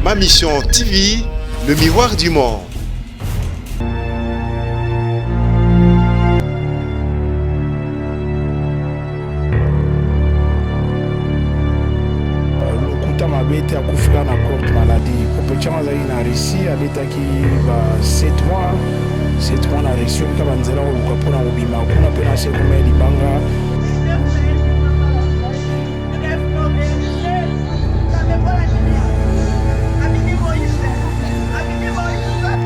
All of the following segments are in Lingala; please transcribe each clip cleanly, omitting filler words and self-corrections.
Ma Mission TV, le miroir du monde. Abeti akufika na courte maladie. Popochama zali na Russie abetaki ba 7 mois na Russie kama nzela ko pona kobima kuna pena se kuma libanga.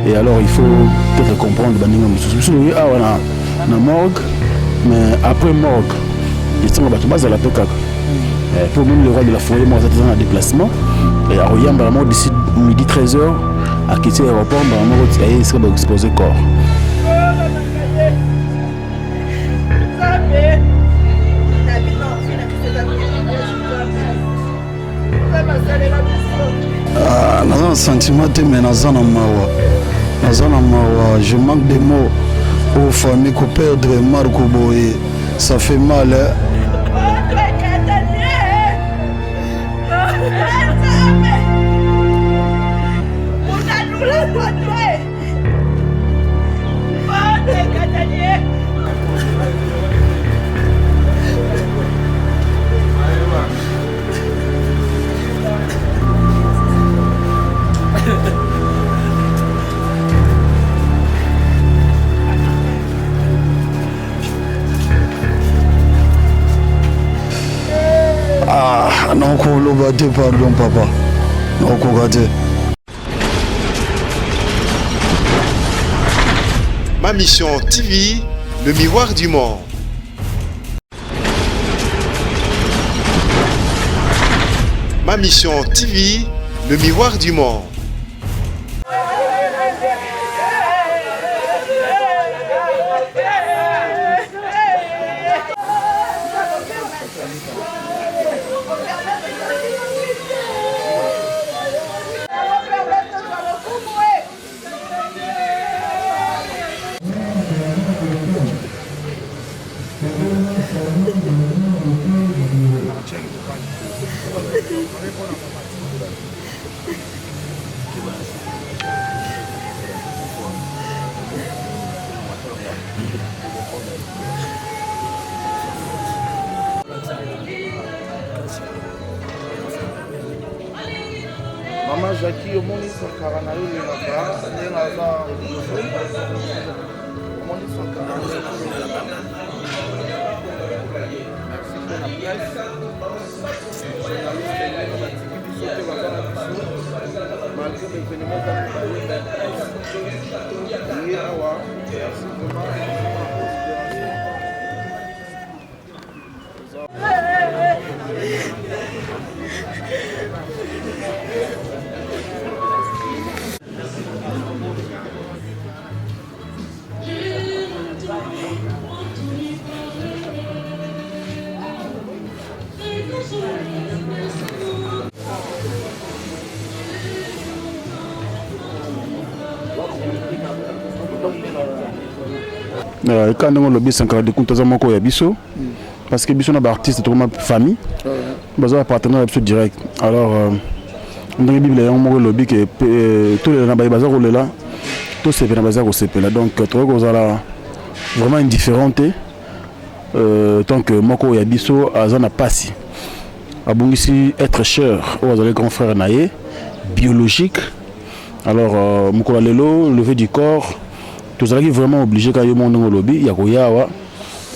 Et alors il faut peut-être comprendre baninga mususu na morgue, mais après morgue ils sont battu base à la kaka. Pour même le roi de la forêt, moi j'étais en déplacement et à Royan vraiment d'ici midi 13h à quitter l'aéroport vraiment il serait exposé corps. Dans un sentiment mais dans un mawa, je manque de mots aux familles qui perdent Marco Boye, ça fait mal. Hein? Non, pardon papa. Non, Ma Mission TV, le miroir du monde. Ma Mission TV, le miroir du monde. Maman Jackie, au monde son caranaï, il y quand on lobby 50 de comptes à moko ya biso parce que biso na ba artiste to ma famille baza partenaire absolu direct alors dans la bible on moko lobby que tous les na ba baza ko lela to se na baza ko sepela donc trop ko zala vraiment indifférente tant que moko ya biso azana pasi abungisi être cher aux les grands frères naé biologique alors moko lelo lever du corps tous allons vraiment obligé quand il monde au lobby il y a koyawa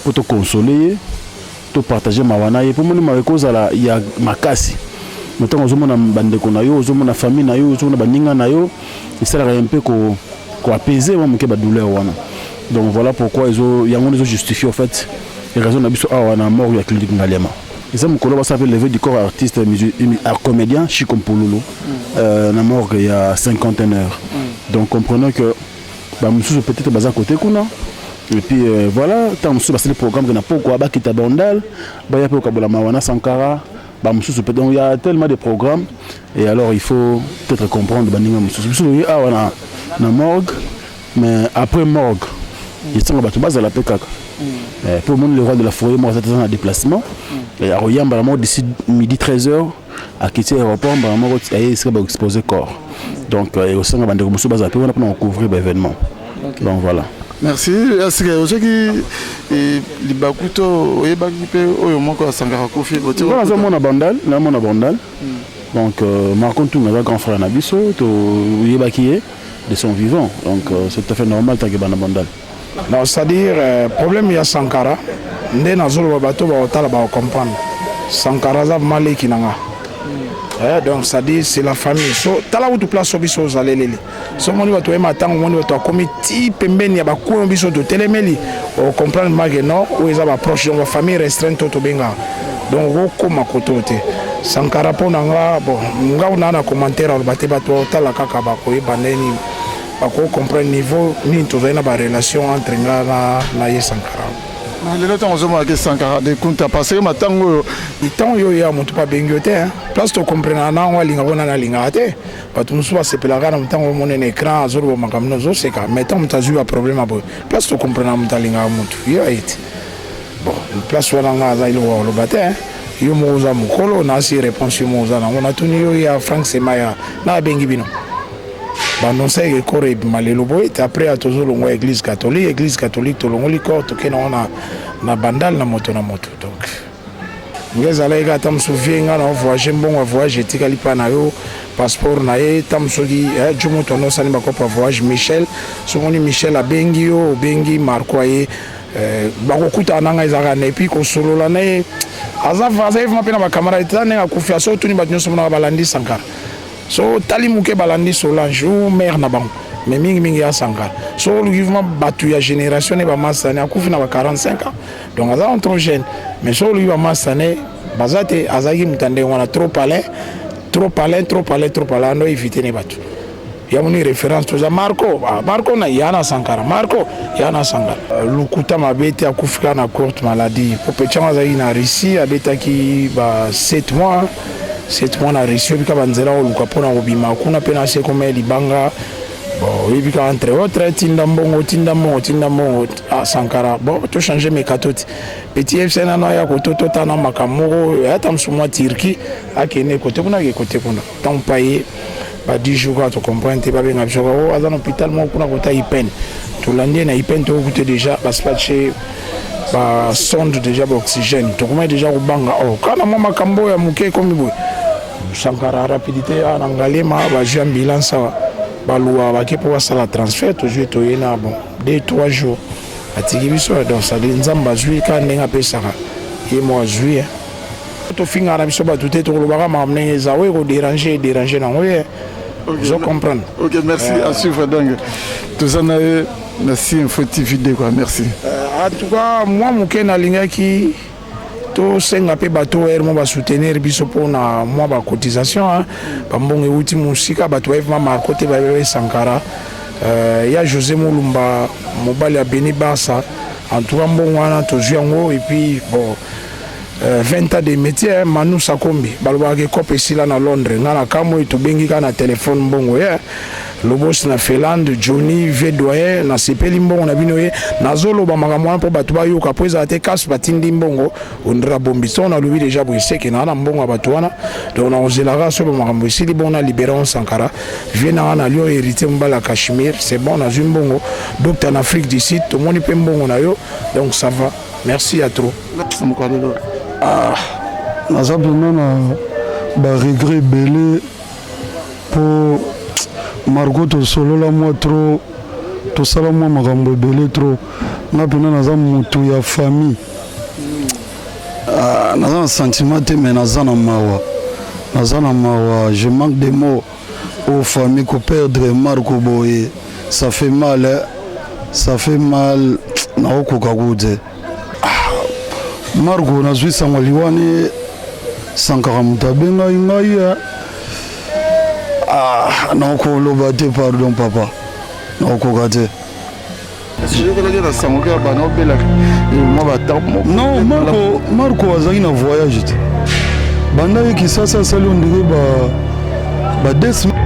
pour te consoler te partager mawana et pour moi ma cause là il y a makasi maintenant on zomona bande ko na yo zomona famille na yo zomona baninga na yo et ça un peu ko apaiser moi ke ba douleur wana donc voilà pourquoi ils ont justifié en fait les raisons na biso wana mort ya clinique ngalema et ça mon collègue s'appelle lever du corps artiste comédien Chikompololo na mort il y a 51 heures donc comprenons que bah monsieur peut-être basé à côté kuna et puis voilà tant monsieur c'est le programme que n'a pas quoi ba kita bandal ba ya pe ko bola mawana sankara bah monsieur peut donc il y a tellement de programmes et alors il faut peut-être comprendre ba ninga monsieur wana na morgue mais après morgue ils sont battu base à la PKK pour le roi de la forêt moi j'étais en déplacement et à Royan d'ici midi 13h à quitter l'aéroport il serait exposé corps donc au sein de la bande on a pu couvrir l'événement donc voilà. Merci. Est-ce que vous avez dit Bakuto ou Bakipe ou Yomoko à Sankara Kofi? Voilà, c'est mon abandal, donc Marco tout notre grand frère Nabiso, to Yebakiye de son vivant, donc c'est tout à fait normal tant que abandal. Non, c'est-à-dire problème il y a Sankara, ndé na zolo bato ba otala ba comprendre. Sankara za malé kinanga. Donc c'est-à-dire c'est la famille. So tala où tu place biso zalelele. So moni bato ema tango moni bato comité pembeni ya ba ko biso to telemeli o comprendre malgré non ou eza ba proche donc la famille restreinte to benga. Donc roko makoto te. Sankara pona nga bon nga una na commentaire au bato bato tala kaka ba ko baneni ba ko comprendre niveau ni to na ba relation entre nga na ye Sankara. Les autres ont dit Sankara de Kunta passé matango le temps yo ya mutu pa bengote hein place to comprendre na nga linga bona na linga te bato musu ba sepelaka na mutango mona na écran azoro makamno zo seka mais tant mutazu ba problème abo place to comprendre muta linga mutu yo ait bon place wana nga za ilo lo bate hein yo moza mukolo na si réponse moza na ngona tuni yo ya Frank Semaya na bengi bino banonsa ke kore malelo boy après à toujours longo église catholique to longo liko to ke na bandal na moto donc ngeza la ega tam souvienga na voyage mbongo voyage etikali pa na yo passeport na ye tam soki jumo to no sani ba ko voyage Michel songoni Michel abengi yo bengi Marco ye bakokuta nanga ezaka na epi ko solola na ye azava pena ba camarade tane akufia so tuni ba nyonso na balandi Sankara so tali muke balandi Solange ou mère na bango mais mingi ya Sankara so le vivement batu ya génération ne ba masane akufi na ba 45 ans donc aza entre jeune mais so le ba masane bazate azaki mutande wana trop palais ando éviter ne batu ya moni référence to za Marco na yana Sankara lukuta mabete akufika na courte maladie popechanga za ina Russie abetaki ba 7 mois na Russie bika banzela oluka pona obima kuna pena se comme libanga bon ibika entre autres tinda mbongo Sankara bon to changer mes katoti petit FC na ya kototo tana makamoko ata msumwa Turquie akene kote kuna tant payer ba 10 jours to comprendre ba benga biso ko azana hôpital mo kuna kota ipen to landie na ipen to coûter déjà ba spatcher ba sonde déjà ba oxygène to comment déjà ko banga kana mo makambo ya muke komi boy Sankara rapidité en angalema ba ju ambulance ba loi ba ke pour ça la transfert to jouer to yena bon 2-3 jours atiki biso donc ça dit nzamba zui ka nenga pesaka ye mo zui to finga na biso ba tout to lo ba ma mnenge za we ko déranger na we je comprends. OK, merci à suivre donc tout ça merci Info TV quoi, merci. En tout cas moi muke na lingaki to senga pe bato mo ba soutenir biso pona moi ba cotisation hein ba mbongo euti musika bato eva Marco te ba Sankara ya José Mulumba mobali ya Beni Bassa en tout cas mbongo wana to juango et puis bon 20 ans de métier Manu Sakombi balobaki kope sila na Londres ngana kamo to bengi kana téléphone mbongo ya lobos na Finlande Johnny Vedoye na sepeli mbongo na bino ye nazolo ba makamwana po batu ba yoka poza te kasu batindi mbongo ondra bombiso na lobi déjà boiseke na mbongo batu wana donc na ozelaka so ba makambo isili bona libération Sankara viena na lio hérité mbala Kashmir c'est bon na mbongo donc en Afrique du Sud to moni pe mbongo na yo donc ça va merci à trop. naza vraiment na ba regret belé pour Margot tosolola moi trop tosala moi makambo belé trop nga pena naza mutu ya famille naza na sentiment te mais naza na mawa je manque de mots aux familles ko perdre Marco boye ça fait mal na okoka kuze Marco nazwi sango liwani Sankara mutabenga ngai na okoloba te pardon papa na okoka te non Marco azalaki na voyage te banda ye Kisasa asali ondire ba 2 semaines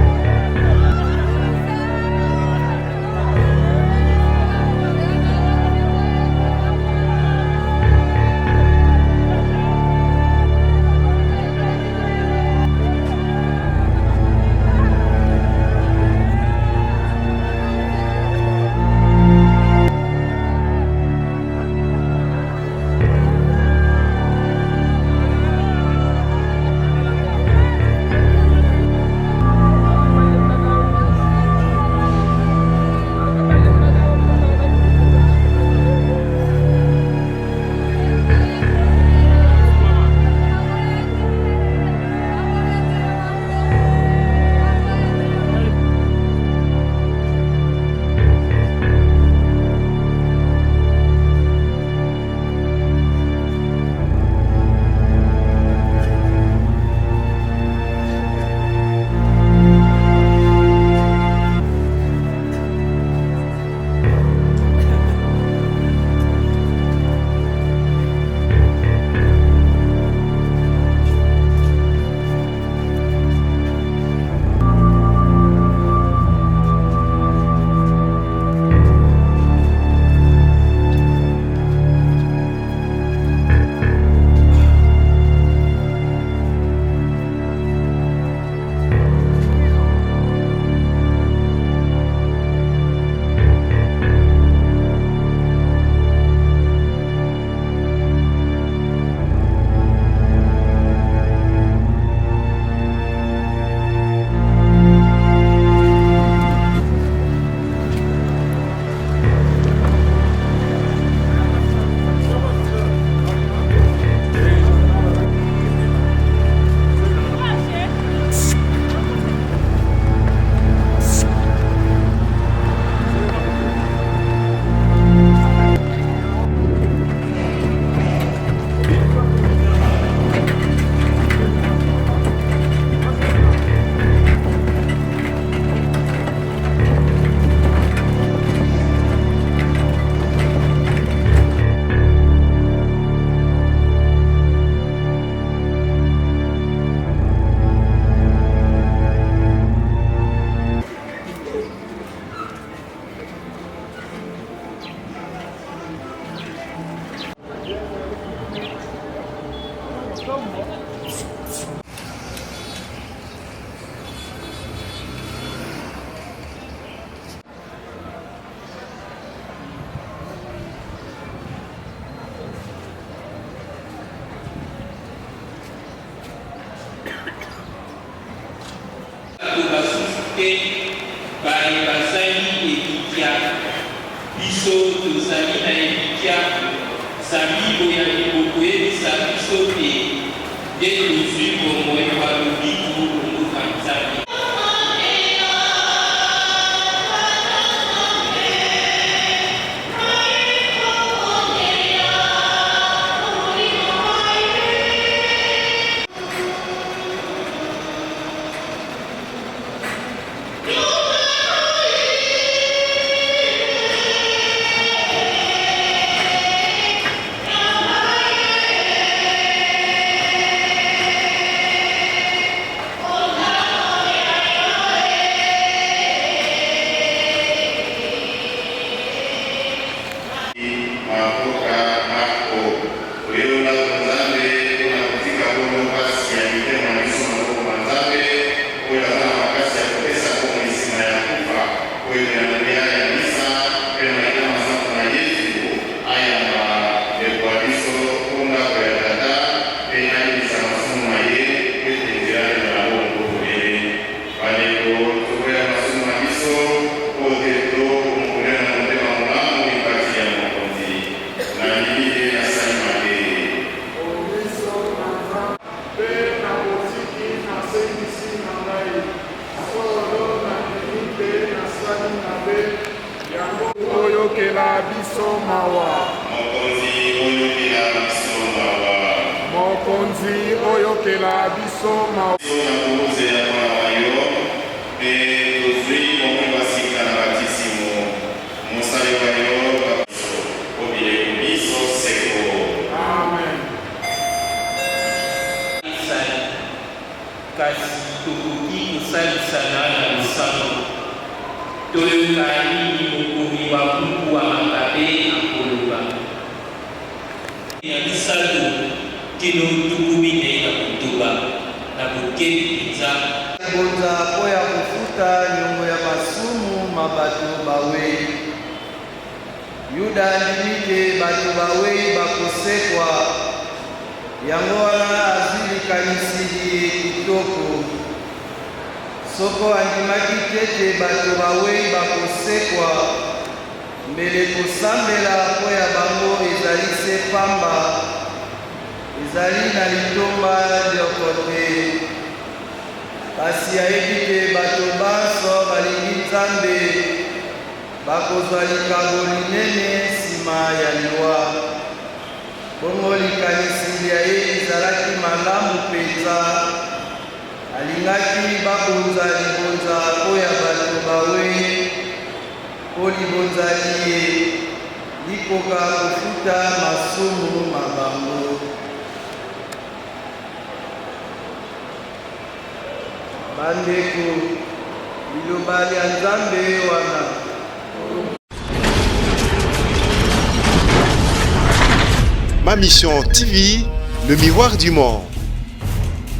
Ma mission TV, le miroir du monde.